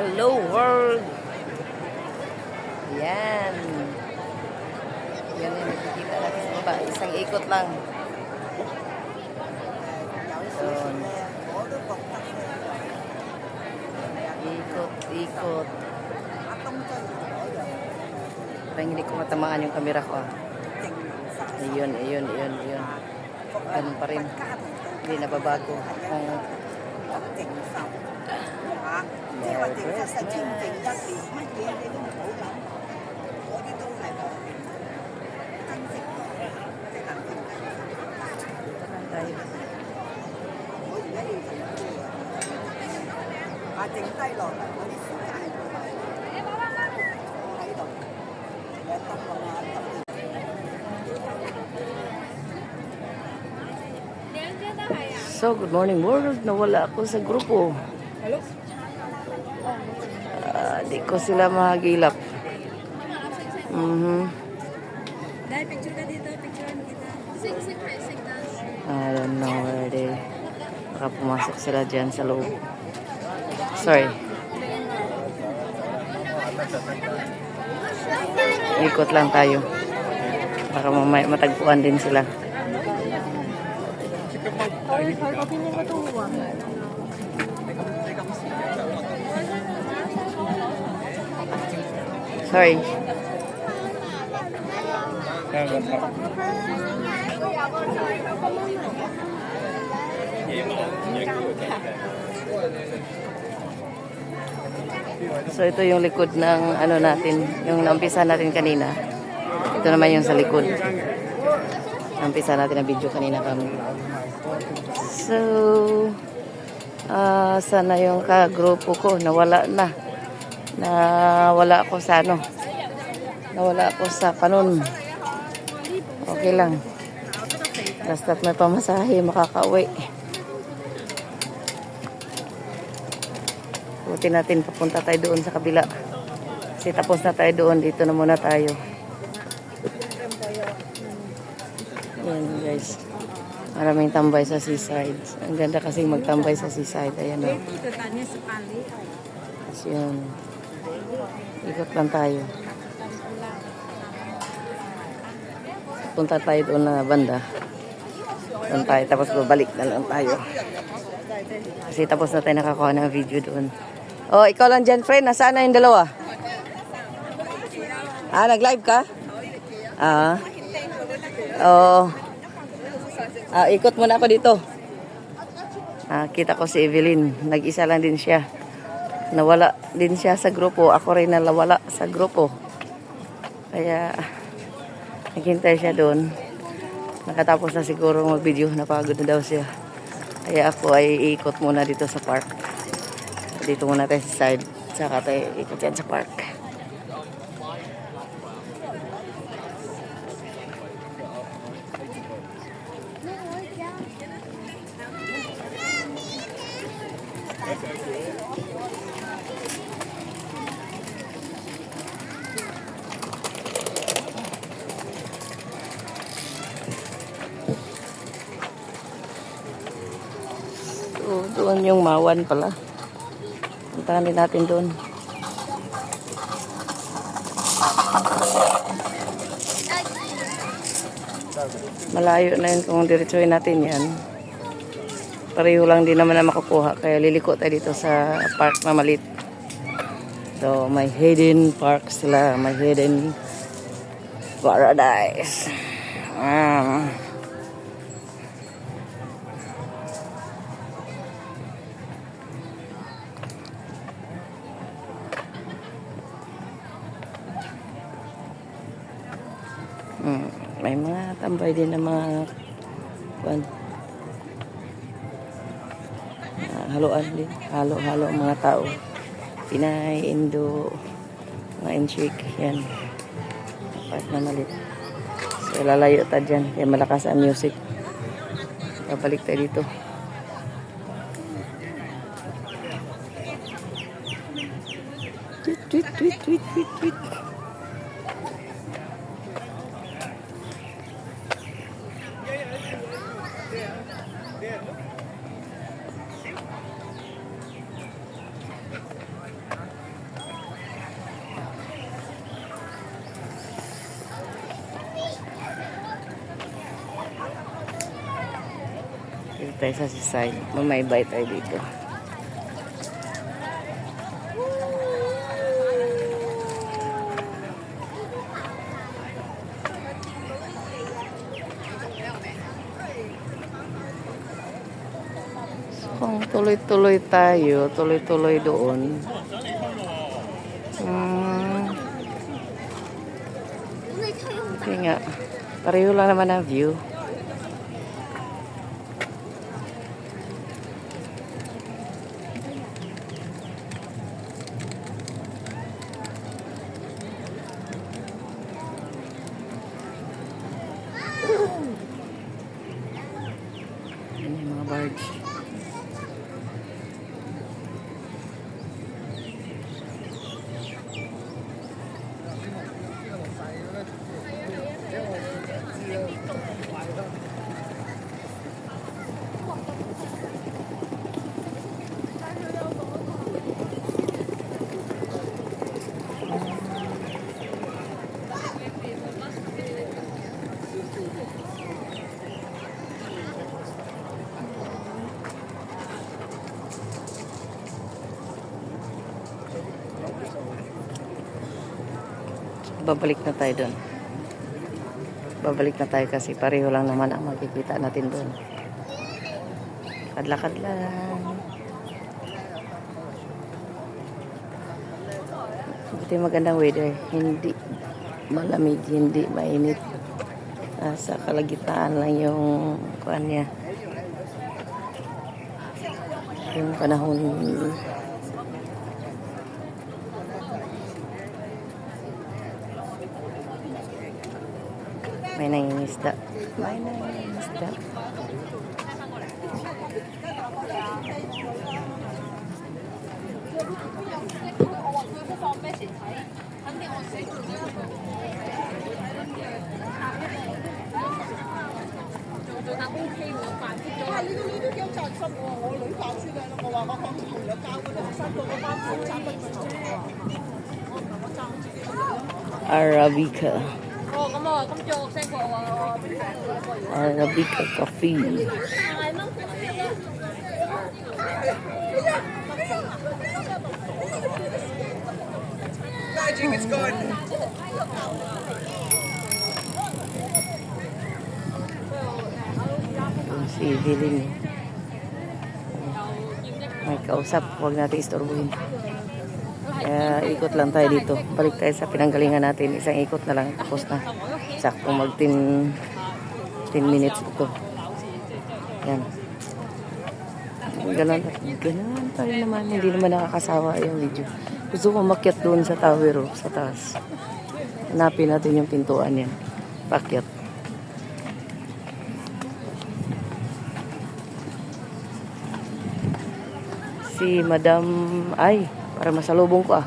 Hello world! Yan. Yan yung nakikita natin sa baba. Isang ikot lang. Yun. Ikot, ikot. Parang hindi ko matamaan yung camera ko. Ayun, ayun, ayun, ayun. Ganun pa rin. Hindi nababago. So, good morning world. Nawala ako sa grupo. Di ko sila mahagilap. Dahil picture ka dito, picturean kita. I don't know where they... Baka pumasok sila dyan sa loob. Sorry. Ikot lang tayo. Baka mamaya matagpuan din sila. Sorry. So ito yung likod ng ano natin, yung naumpisa natin kanina. Ito naman yung sa likod. Naumpisa natin ang video kanina kami. So sana yung kagrupo ko nawala na. Nawala ako sa ano. Nawala ako sa panon. Okay lang. Basta't may pamasahe, makakauwi. Buti natin, papunta tayo doon sa kabila. Kasi tapos na tayo doon, dito na muna tayo. Ayan guys. Maraming tambay sa seaside. Ang ganda kasi magtambay sa seaside. Ayan o. Kasi yun. Ikot lang tayo. Punta tayo doon na banda. Doon tayo, tapos babalik na lang tayo. Kasi tapos na tayo nakakuha ng video doon. Oh, ikaw lang dyan, friend. Nasaan na yung dalawa? Nag-live ka? Oo. Ikot muna ako dito. Kita ko si Evelyn. Nag-isa lang din siya. Nawala din siya sa grupo. Ako rin nawala sa grupo. Kaya naghintay siya doon. Nakatapos na siguro mag-video. Napagod na daw siya. Kaya ako ay ikot muna dito sa park. Dito muna tayo sa side. Saka tayo ikot yan sa park. Doon yung Mawan pala. Puntahan din natin doon. Malayo na yun kung diretsuhin natin yan. Pareho lang din naman na makukuha. Kaya liliko tayo dito sa park na malit. So, may hidden park sila. May hidden paradise. May mga tambay din na mga haluan din. Halo-halo ang mga tao. Pinay, Indo, mga Inchik. Yan. Part na malit. So, lalayo tayo dyan. Kaya malakas ang music. Babalik tayo dito. Tweet, tweet, tweet, tweet, tweet, tweet. tayo sa side. Mamaybay tayo dito. Kung tuloy-tuloy tayo, tuloy-tuloy doon. Okay nga. Pareho lang naman ang view. Yan yung mga barge. Babalik na tayo doon. Babalik na tayo kasi pareho lang naman ang makikita natin doon. Kadlakad lang. Buti magandang weather. Hindi malamig, hindi mainit. Sa kalagitnaan lang yung kuan niya. Yung panahon. May nangingisda. May nangingisda. Arabica. Arabica coffee. Magic is gone. Si Evelyn. May kausap. Huwag natin istorbohin. Kaya ikot lang tayo dito. Balik tayo sa pinanggalingan natin. Isang ikot na lang. Tapos na. Sakto mag 10 minutes ito. Yan. Ganun pa rin naman. Hindi naman nakakasawa yung video. Gusto ko makyat doon sa tower sa taas. Hanapin natin yung pintuan yan. Pakyat. Si Madam ay para masalubong ko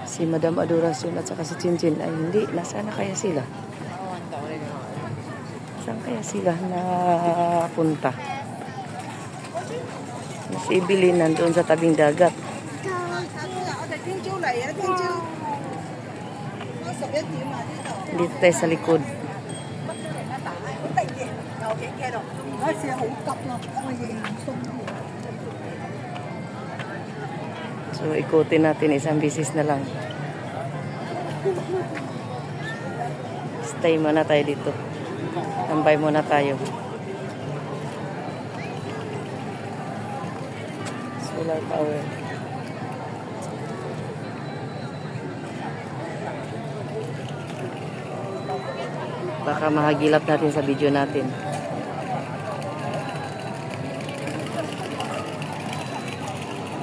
si Madam Adoracion at saka si Chinchin ay hindi, nasaan na kaya sila? Saan kaya sila napunta? Si Evelyn nandoon sa tabing dagat. Dito tayo sa likod. So, ikutin natin isang bisis na lang. Stay muna tayo dito. Tambay muna tayo. Solar power. Baka mahagilap natin sa video natin.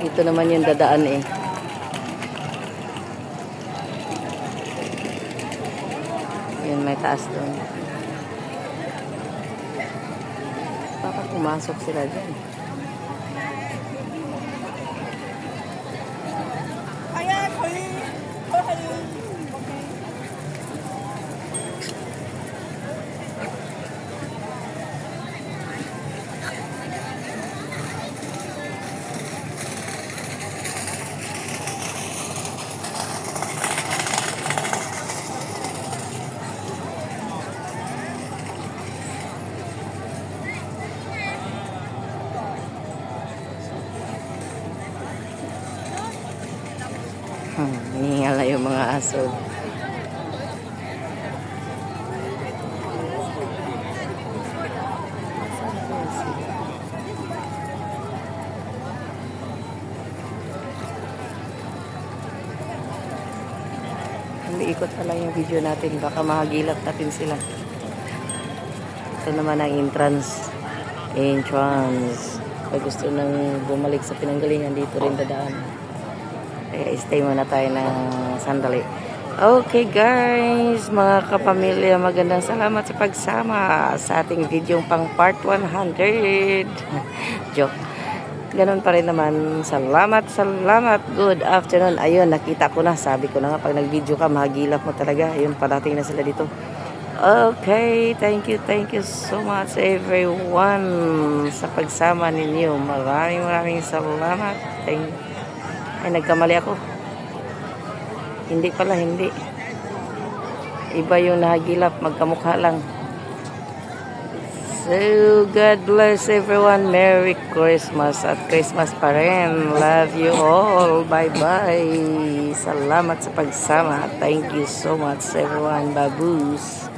Dito naman yung dadaan eh. Yun, may taas doon. Baka pumasok sila dyan. Hihingal na yung mga aso. Ikot pa lang yung video natin. Baka mahagilap natin sila. Ito naman ang entrance. Pag gusto nang bumalik sa pinanggalingan, dito rin dadaan. Kaya stay muna tayo ng sandali. Okay guys, mga kapamilya, magandang salamat sa pagsama sa ating video pang part 100. Joke. Ganun pa rin naman. Salamat. Good afternoon. Ayun, nakita ko na. Sabi ko na nga, pag nag-video ka, mahagilap mo talaga. Ayun, parating na sila dito. Okay, thank you so much everyone sa pagsama ninyo. Maraming salamat. Ay, nagkamali ako. Hindi pala, hindi. Iba yung nahagilap, magkamukha lang. So, God bless everyone. Merry Christmas at Christmas pa rin. Love you all. Bye-bye. Salamat sa pagsama. Thank you so much everyone. Baboos.